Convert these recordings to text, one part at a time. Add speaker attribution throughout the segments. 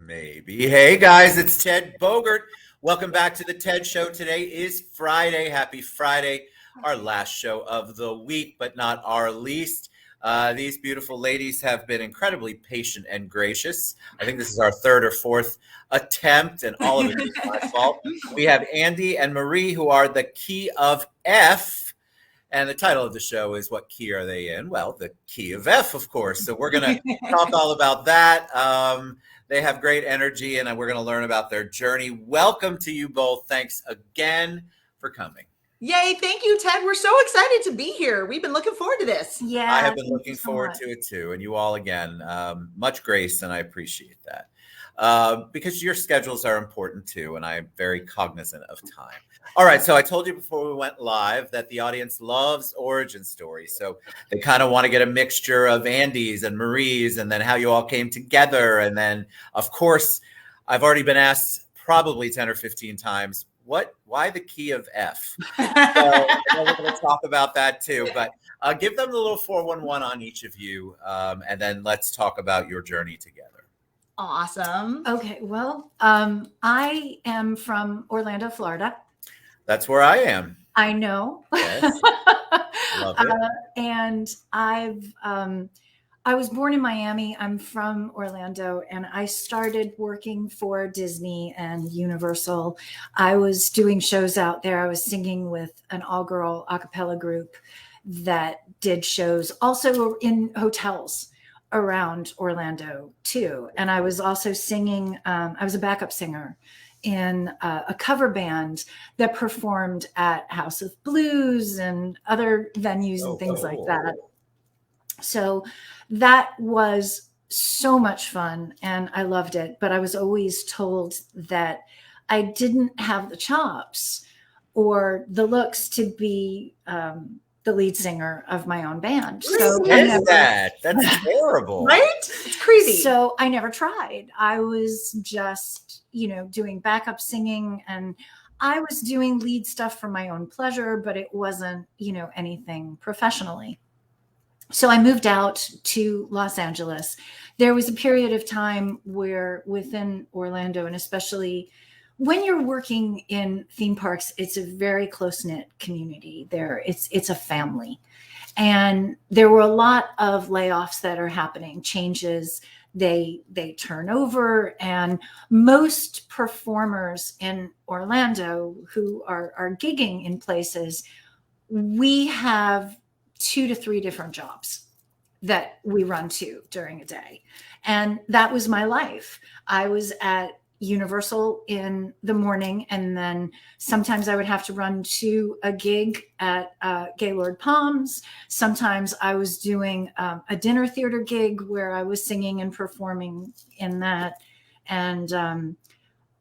Speaker 1: Maybe. Hey guys, it's Ted Bogert. Welcome back to the TED Show. Today is Friday. Happy Friday, our last show of the week, but not our least. These beautiful ladies have been incredibly patient and gracious. I think this is our third or fourth attempt, and all of it is my fault. We have Andie and Marie, who are the key of F. And the title of the show is, what key are they in? Well, the key of F, of course. So we're going to talk all about that. They have great energy, and we're going to learn about their journey. Welcome to you both. Thanks again for coming.
Speaker 2: Yay. Thank you, Ted. We're so excited to be here. We've been looking forward to this.
Speaker 1: Yeah, I have been looking forward to it too. And you all again, much grace, and I appreciate that. Because your schedules are important too, and I'm very cognizant of time. All right, so I told you before we went live that the audience loves origin stories. So they kind of want to get a mixture of Andie's and Marie's, and then how you all came together. And then, of course, I've already been asked probably 10 or 15 times, why the key of F? So we're going to talk about that too. But give them the little 411 on each of you, and then let's talk about your journey together.
Speaker 2: Awesome.
Speaker 3: Okay, well, I am from Orlando, Florida.
Speaker 1: That's where I am.
Speaker 3: I know.
Speaker 1: Yes. Love it.
Speaker 3: And I was born in Miami. I'm from Orlando, and I started working for Disney and Universal. I was doing shows out there. I was singing with an all-girl a cappella group that did shows also in hotels around Orlando too. And I was also singing, I was a backup singer in a cover band that performed at House of Blues and other venues and things like that. So that was so much fun and I loved it. But I was always told that I didn't have the chops or the looks to be the lead singer of my own band.
Speaker 1: So that's terrible.
Speaker 2: Right? It's crazy.
Speaker 3: So I never tried. I was just, doing backup singing, and I was doing lead stuff for my own pleasure, but it wasn't, anything professionally. So I moved out to Los Angeles. There was a period of time where within Orlando, and especially when you're working in theme parks, it's a very close-knit community there. It's a family. And there were a lot of layoffs that are happening, changes, they turn over. And most performers in Orlando who are gigging in places, we have 2 to 3 different jobs that we run to during a day. And that was my life. I was at Universal in the morning, and then sometimes I would have to run to a gig at Gaylord Palms. Sometimes I was doing a dinner theater gig where I was singing and performing in that. And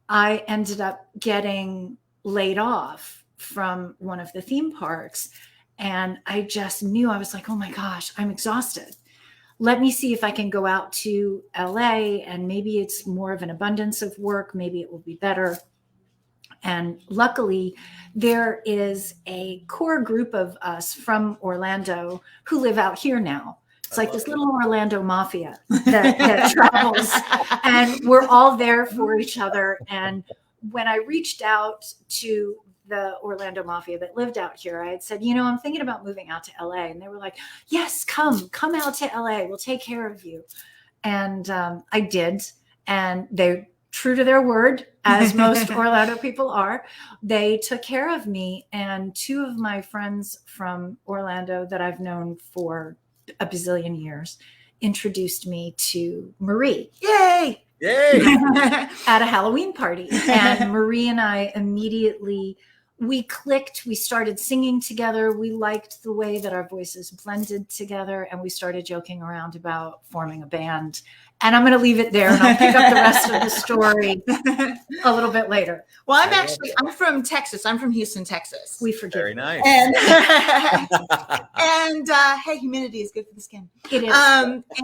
Speaker 3: I ended up getting laid off from one of the theme parks. And I just knew, I was like, oh my gosh, I'm exhausted. Let me see if I can go out to LA, and maybe it's more of an abundance of work. Maybe it will be better. And luckily, there is a core group of us from Orlando who live out here now. It's like this little Orlando mafia that travels, and we're all there for each other. And when I reached out to the Orlando mafia that lived out here, I had said, I'm thinking about moving out to LA. And they were like, yes, come out to LA. We'll take care of you. And I did. And they, true to their word, as most Orlando people are, they took care of me. And 2 of my friends from Orlando that I've known for a bazillion years introduced me to Marie.
Speaker 2: Yay!
Speaker 3: At a Halloween party. And Marie and I immediately, we clicked. We started singing together. We liked the way that our voices blended together, and we started joking around about forming a band. And I'm going to leave it there, and I'll pick up the rest of the story a little bit later.
Speaker 2: Well, I'm from Texas. I'm from Houston, Texas.
Speaker 3: We forgive.
Speaker 1: Very nice.
Speaker 2: And hey, humidity is good for the skin.
Speaker 3: It is.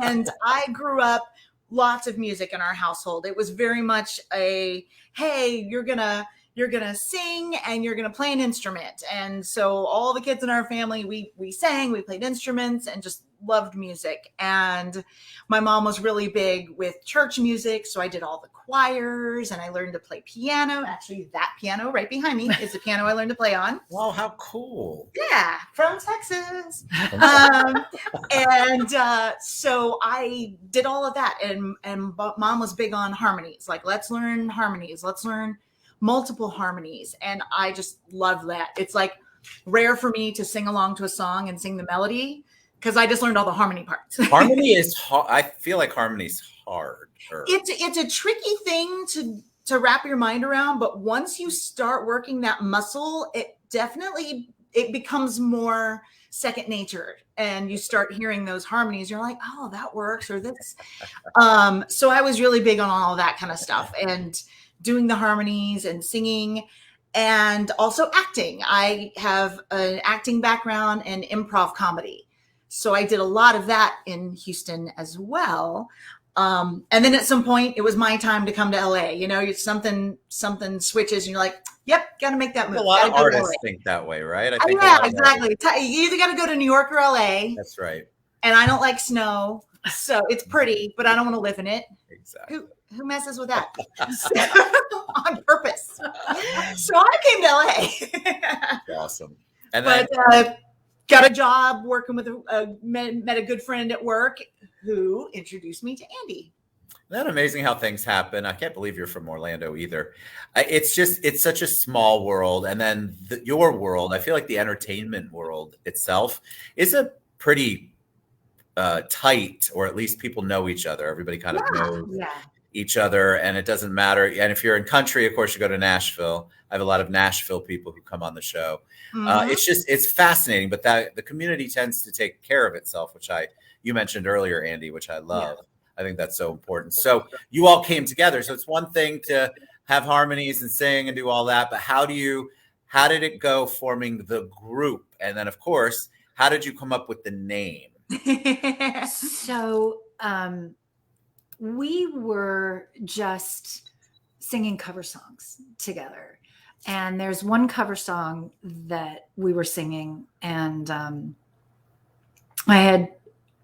Speaker 2: And I grew up lots of music in our household. It was very much a, hey, you're gonna you're going to sing, and you're going to play an instrument. And so all the kids in our family, we sang, we played instruments, and just loved music. And my mom was really big with church music. So I did all the choirs, and I learned to play piano. Actually, that piano right behind me is the piano I learned to play on.
Speaker 1: Wow, how cool.
Speaker 2: Yeah, from Texas. So I did all of that. And mom was big on harmonies. Like, let's learn harmonies. Let's learn multiple harmonies. And I just love that. It's like rare for me to sing along to a song and sing the melody, because I just learned all the harmony parts.
Speaker 1: Harmony is hard. I feel like harmony's hard.
Speaker 2: It's a tricky thing to wrap your mind around, but once you start working that muscle, it becomes more second nature, and you start hearing those harmonies. You're like, oh, that works, or this. So I was really big on all of that kind of stuff, and doing the harmonies and singing, and also acting. I have an acting background and improv comedy. So I did a lot of that in Houston as well. And then at some point it was my time to come to LA. You know, something switches and you're like, yep, got to make that move.
Speaker 1: A lot of artists think that way, right? I think
Speaker 2: yeah, exactly. You either got to go to New York or LA.
Speaker 1: That's right.
Speaker 2: And I don't like snow. So it's pretty, but I don't want to live in it.
Speaker 1: Exactly.
Speaker 2: Who messes with that? On purpose. So I came to LA.
Speaker 1: Awesome. And then
Speaker 2: got a job working with met a good friend at work who introduced me to Andie.
Speaker 1: Isn't that amazing how things happen? I can't believe you're from Orlando either. It's such a small world. And then your world, I feel like the entertainment world itself is a pretty tight, or at least people know each other. Everybody kind of knows each other, and it doesn't matter. And if you're in country, of course, you go to Nashville. I have a lot of Nashville people who come on the show. Mm-hmm. It's fascinating, but the community tends to take care of itself, which you mentioned earlier, Andie, which I love. Yeah. I think that's so important. So you all came together. So it's one thing to have harmonies and sing and do all that, but how did it go forming the group? And then, of course, how did you come up with the name?
Speaker 3: So we were just singing cover songs together. And there's one cover song that we were singing, and I had,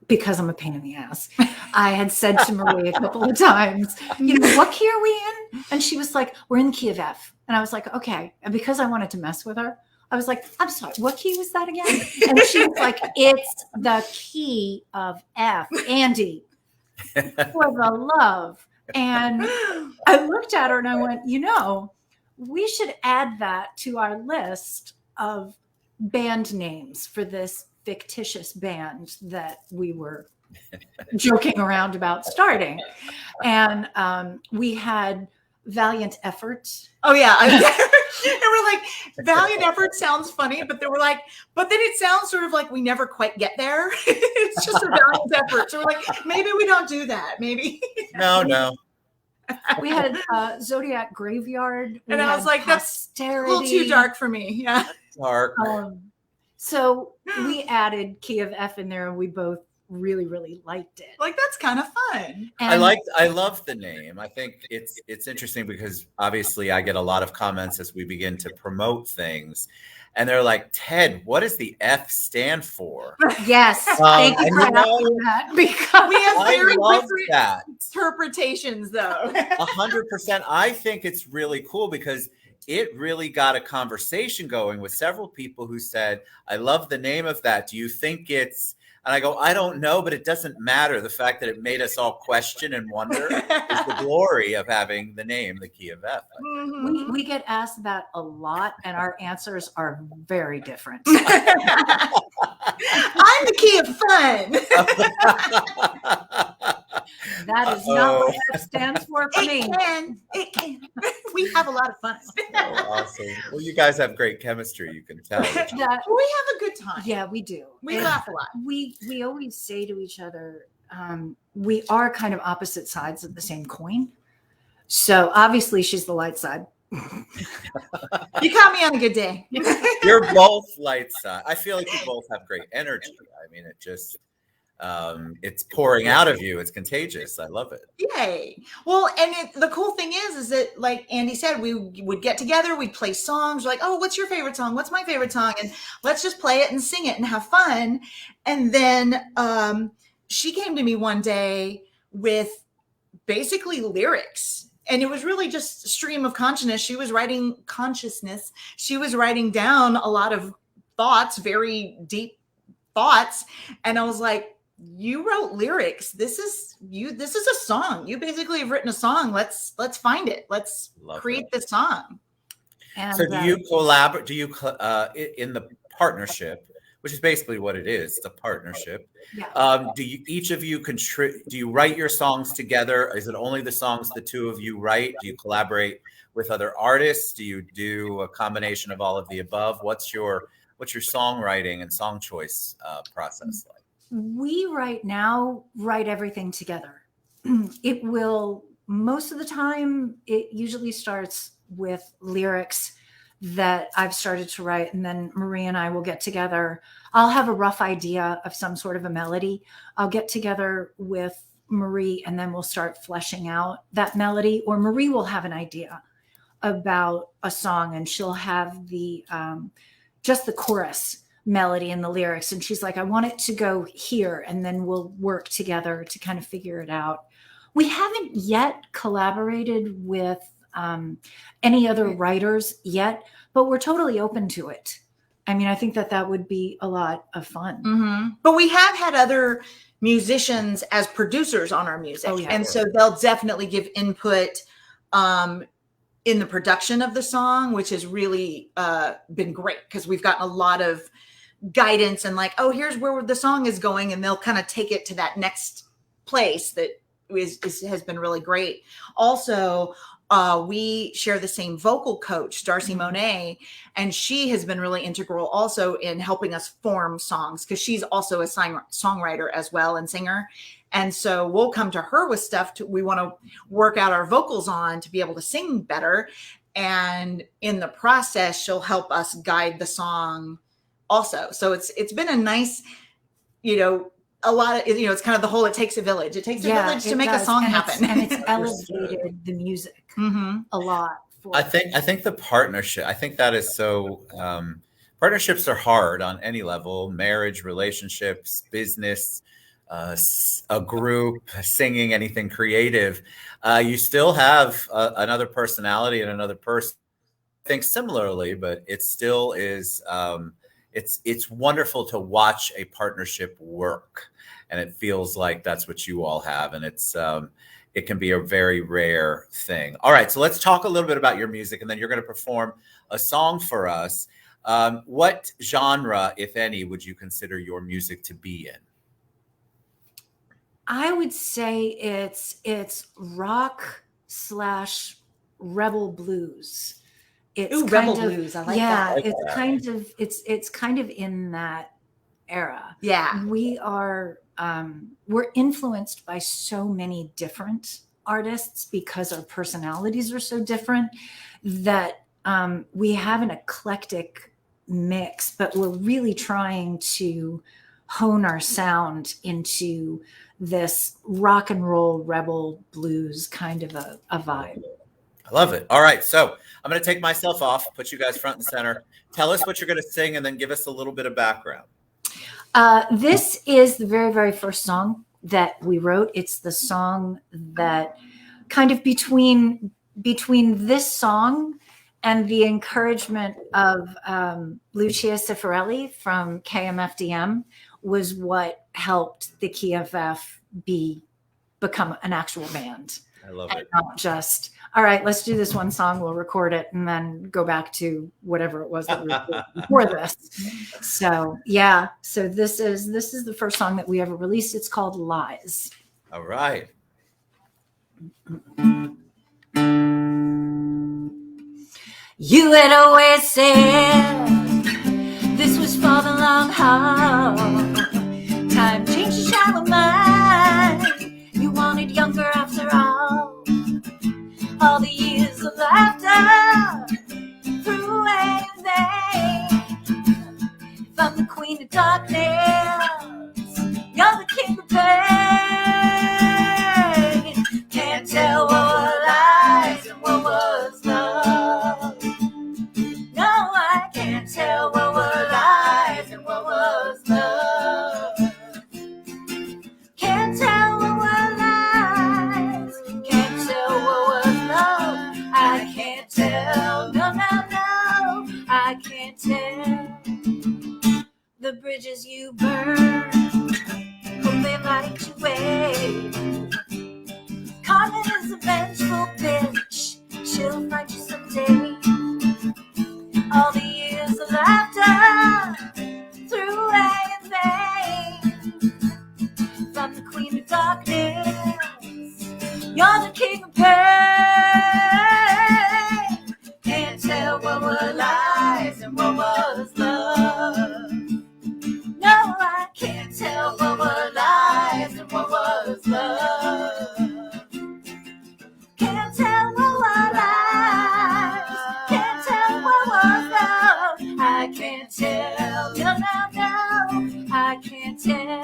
Speaker 3: because I'm a pain in the ass, I had said to Marie a couple of times, what key are we in? And she was like, we're in the key of F. And I was like, okay. And because I wanted to mess with her, I was like, I'm sorry, what key was that again? And she was like, it's the key of F, Andie, for the love. And I looked at her and I went, we should add that to our list of band names for this fictitious band that we were joking around about starting. And we had Valiant Effort. Oh, yeah. And we're like, Valiant Effort sounds funny, but then but then it sounds sort of like we never quite get there. It's just a valiant effort. So we're like, maybe we don't do that. Maybe.
Speaker 1: No.
Speaker 3: We had Zodiac Graveyard.
Speaker 2: And I was like,
Speaker 3: Posterity.
Speaker 2: That's a little too dark for me. Yeah.
Speaker 1: Dark.
Speaker 3: So we added key of F in there, and we both really, really liked it.
Speaker 2: Like, that's kind of fun.
Speaker 1: And I love the name. I think it's interesting because obviously I get a lot of comments as we begin to promote things. And they're like, Ted, what does the F stand for?
Speaker 3: Yes. Thank you for asking that. Because
Speaker 2: we have very
Speaker 1: different
Speaker 2: interpretations, though.
Speaker 1: 100%. I think it's really cool because it really got a conversation going with several people who said, I love the name of that. Do you think it's... And I go, I don't know, but it doesn't matter. The fact that it made us all question and wonder is the glory of having the name, the Key of F.
Speaker 3: We get asked that a lot, and our answers are very different.
Speaker 2: I'm the key of fun.
Speaker 3: That is not what F stands for me.
Speaker 2: It can. We have a lot of fun.
Speaker 1: Oh, awesome. Well, you guys have great chemistry, you can tell.
Speaker 2: We have a good time.
Speaker 3: Yeah, we do.
Speaker 2: We laugh a lot.
Speaker 3: We always say to each other, we are kind of opposite sides of the same coin. So obviously she's the light side.
Speaker 2: You caught me on a good day.
Speaker 1: You're both light side. I feel like you both have great energy. I mean, it just... it's pouring out of you. It's contagious. I love it.
Speaker 2: Yay. Well, and the cool thing is that like Andie said, we would get together, we'd play songs, like, oh, what's your favorite song? What's my favorite song? And let's just play it and sing it and have fun. And then she came to me one day with basically lyrics. And it was really just a stream of consciousness. She was writing down a lot of thoughts, very deep thoughts. And I was like, you wrote lyrics. This is a song. You basically have written a song. Let's find it. Let's create this song.
Speaker 3: And,
Speaker 1: So do you collaborate? Do you in the partnership, which is basically what it is? It's a partnership.
Speaker 3: Yeah.
Speaker 1: Do you each of you do you write your songs together? Is it only the songs the two of you write? Do you collaborate with other artists? Do you do a combination of all of the above? What's your songwriting and song choice process like?
Speaker 3: We right now write everything together. It will, most of the time, it usually starts with lyrics that I've started to write, and then Marie and I will get together. I'll have a rough idea of some sort of a melody. I'll get together with Marie, and then we'll start fleshing out that melody, or Marie will have an idea about a song, and she'll have the just the chorus melody and the lyrics, and she's like, I want it to go here, and then we'll work together to kind of figure it out. We haven't yet collaborated with any other writers yet, but we're totally open to it. I mean, I think that would be a lot of fun.
Speaker 2: Mm-hmm. But we have had other musicians as producers on our music.
Speaker 3: Oh, yeah.
Speaker 2: And so they'll definitely give input in the production of the song, which has really been great, because we've gotten a lot of guidance and like, oh, here's where the song is going, and they'll kind of take it to that next place that has been really great. Also, we share the same vocal coach, Darcy Monet, and she has been really integral also in helping us form songs, because she's also a songwriter as well and singer. And so we'll come to her with stuff we want to work out our vocals on to be able to sing better. And in the process, she'll help us guide the song also. So it's been a nice, a lot of, it's kind of the whole, it takes a village. It takes a village to make a song happen.
Speaker 3: And it's elevated the music a lot.
Speaker 1: I think the partnership, I think that is so, partnerships are hard on any level: marriage, relationships, business, a group, singing, anything creative. You still have another personality and another person thinks similarly, but it still is, it's wonderful to watch a partnership work. And it feels like that's what you all have. And it can be a very rare thing. All right, so let's talk a little bit about your music, and then you're going to perform a song for us. What genre, if any, would you consider your music to be in?
Speaker 3: I would say it's rock / rebel blues. It's
Speaker 2: rebel blues. I like that.
Speaker 3: Yeah, it's kind of in that era.
Speaker 2: Yeah,
Speaker 3: we are. We're influenced by so many different artists because our personalities are so different that we have an eclectic mix, but we're really trying to hone our sound into this rock and roll rebel blues kind of a vibe.
Speaker 1: I love it. All right, so I'm going to take myself off, put you guys front and center. Tell us what you're going to sing, and then give us a little bit of background.
Speaker 3: This is the very, very first song that we wrote. It's the song that kind of between this song and the encouragement of Lucia Cifarelli from KMFDM was what helped the KFF become an actual band.
Speaker 1: I love it.
Speaker 3: Not just, all right, let's do this one song, we'll record it, and then go back to whatever it was that we were doing before this. So yeah, so this is the first song that we ever released. It's called Lies.
Speaker 1: All right.
Speaker 3: You had always said this was for the long haul. Time changed your shallow mind. You wanted younger after all. All the years of laughter through anything. If I'm the queen of darkness, you're the king of pain. Can't tell what were lies and what were the bridges you burn, hope they light your way. Karma is a vengeful bitch, she'll find you someday. All the years of laughter through rain and pain, from the queen of darkness, you're the king of pain. Can't tell what were lies and what was love. No, I can't tell what were lies and what was love. Can't tell what were lies, can't tell what was love. I can't tell, no, no, no, I can't tell.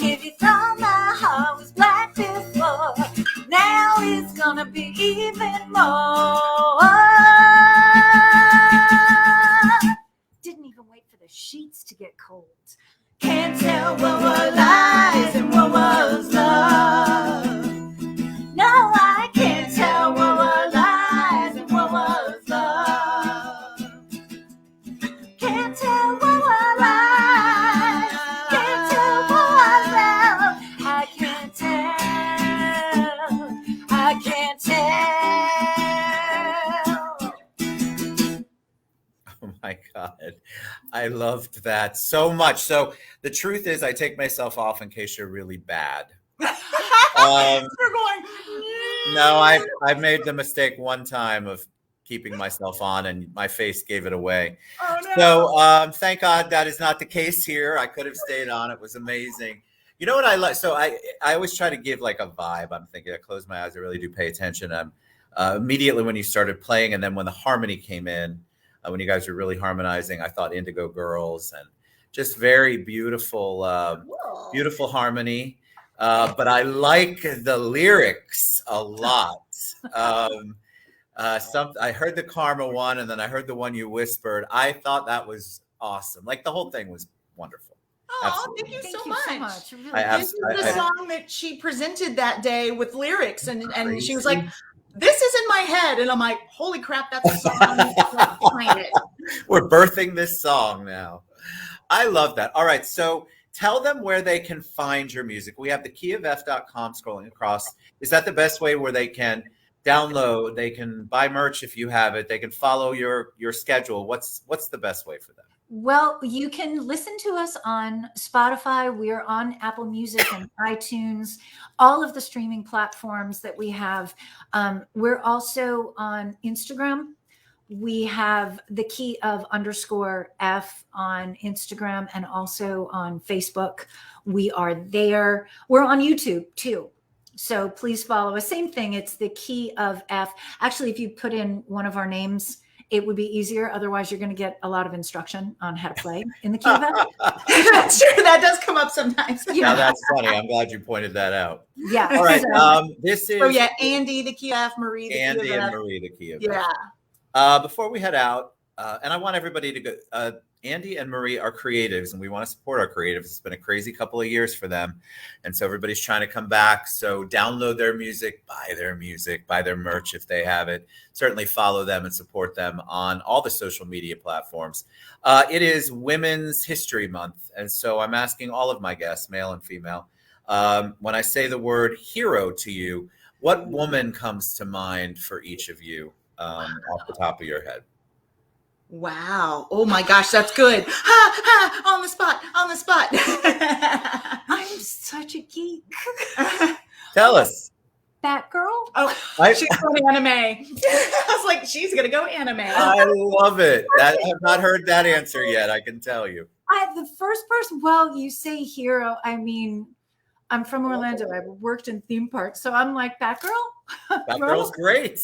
Speaker 3: If you thought my heart was black before, now it's gonna be even more. Didn't even wait for the sheets to get cold. Can't tell what were lies and what was love. No, I can't tell what were lies and what was love. Can't tell what were lies, can't tell what was love. I can't tell, I can't tell.
Speaker 1: Oh my God. I loved that so much. So the truth is I take myself off in case you're really bad.
Speaker 2: We're going.
Speaker 1: No, I made the mistake one time of keeping myself on and my face gave it away.
Speaker 2: Oh no.
Speaker 1: So thank God that is not the case here. I could have stayed on. It was amazing. You know what I like? So I always try to give like a vibe. I'm thinking I close my eyes. I really do pay attention. Immediately when you started playing and then when the harmony came in, when you guys were really harmonizing, I thought Indigo Girls and just very beautiful, beautiful harmony. But I like the lyrics a lot. I heard the Karma one and then I heard the one you whispered. I thought that was awesome. Like the whole thing was wonderful.
Speaker 2: Oh,
Speaker 1: Absolutely.
Speaker 2: thank you
Speaker 3: Thank
Speaker 2: so
Speaker 3: you
Speaker 2: much.
Speaker 3: so much. It really
Speaker 1: I
Speaker 2: This
Speaker 3: is.
Speaker 2: is the song that she presented that day with lyrics, and she was like, "This is in my head," and I'm like, "Holy crap, that's a song!" Behind it.
Speaker 1: We're birthing this song now. I love that. All right, so tell them where they can find your music. We have the keyoff.com scrolling across. Is that the best way where they can download, they can buy merch if you have it, they can follow your schedule? What's the best way for them?
Speaker 3: Well, you can listen to us on Spotify. We're on Apple Music and iTunes, all of the streaming platforms that we have. We're also on Instagram. We have the key of _F on Instagram and also on Facebook. We are there. We're on YouTube too. So please follow us. Same thing. It's the key of F. Actually, if you put in one of our names, it would be easier. Otherwise, you're going to get a lot of instruction on how to play in the key of F.
Speaker 2: That's true. That does come up sometimes.
Speaker 1: Now that's funny. I'm glad you pointed that out.
Speaker 3: Yeah.
Speaker 1: All right.
Speaker 3: So,
Speaker 1: This is
Speaker 2: yeah, Andie, the key of F, Marie, the
Speaker 1: Andie
Speaker 2: key of
Speaker 1: and
Speaker 2: F.
Speaker 1: Marie, the key of
Speaker 2: Yeah.
Speaker 1: F. Before we head out, and I want everybody to go. Andie and Marie are creatives, and we want to support our creatives. It's been a crazy couple of years for them, and so everybody's trying to come back. So download their music, buy their merch if they have it. Certainly follow them and support them on all the social media platforms. It is Women's History Month, and so I'm asking all of my guests, male and female, when I say the word hero to you, what woman comes to mind for each of you off the top of your head?
Speaker 2: Wow. Oh my gosh, that's good. Ha, ha, on the spot.
Speaker 3: I'm such a geek.
Speaker 1: Tell us.
Speaker 3: Batgirl?
Speaker 2: Oh, she's going anime. I was like, she's going to go anime.
Speaker 1: I love it. I have not heard that answer yet, I can tell you.
Speaker 3: The first person, well, you say hero. I mean, I'm from Orlando. I've worked in theme parks. So I'm like, Batgirl?
Speaker 1: Batgirl's great.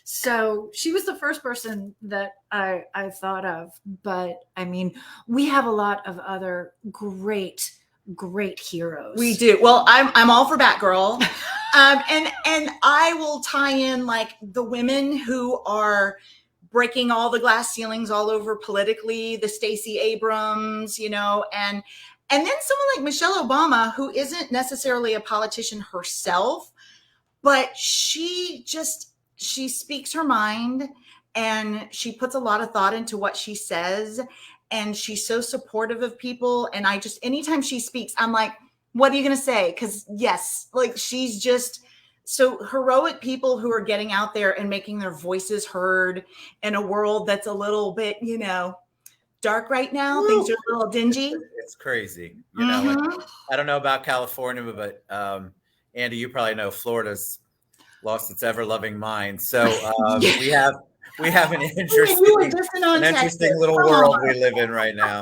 Speaker 3: So she was the first person that I thought of. But I mean, we have a lot of other great heroes.
Speaker 2: We do. Well, I'm all for Batgirl. And I will tie in like the women who are breaking all the glass ceilings all over politically, the Stacey Abrams, and And then someone like Michelle Obama, who isn't necessarily a politician herself, but she speaks her mind, and she puts a lot of thought into what she says, and she's so supportive of people. And anytime she speaks, I'm like, what are you going to say? Because yes, like, she's just so heroic. People who are getting out there and making their voices heard in a world that's a little bit, dark right now. Things are a little dingy.
Speaker 1: It's crazy. I don't know about California, but Andie, you probably know Florida's lost its ever-loving mind. So we have an interesting little world we live in right now.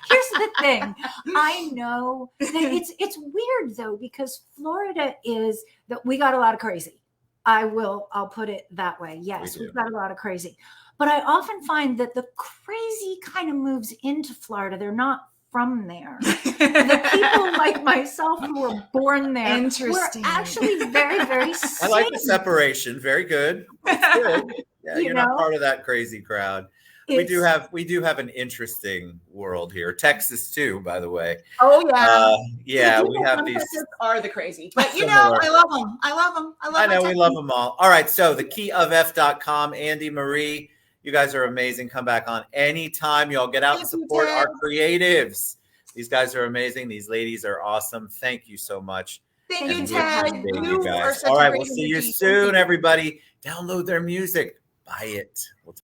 Speaker 3: Here's the thing. I know that it's weird though, because Florida is that we got a lot of crazy. I'll put it that way. Yes, we've got a lot of crazy. But I often find that the crazy kind of moves into Florida. They're not from there. The people like myself who were born there were actually very, very sane.
Speaker 1: I like the separation. Very good. It's good. Yeah, you're not part of that crazy crowd. We do have an interesting world here. Texas too, by the way.
Speaker 2: Oh yeah.
Speaker 1: Yeah, we have these
Speaker 2: are the crazy. But I love them. I know
Speaker 1: we love them all. All right, so the keyof.com, Andie, Marie, you guys are amazing. Come back on anytime. Y'all get out and support our creatives. These guys are amazing. These ladies are awesome. Thank you so much.
Speaker 2: Thank you, Ted.
Speaker 1: You guys. All right, we'll see you soon, everybody. Download their music. Buy it.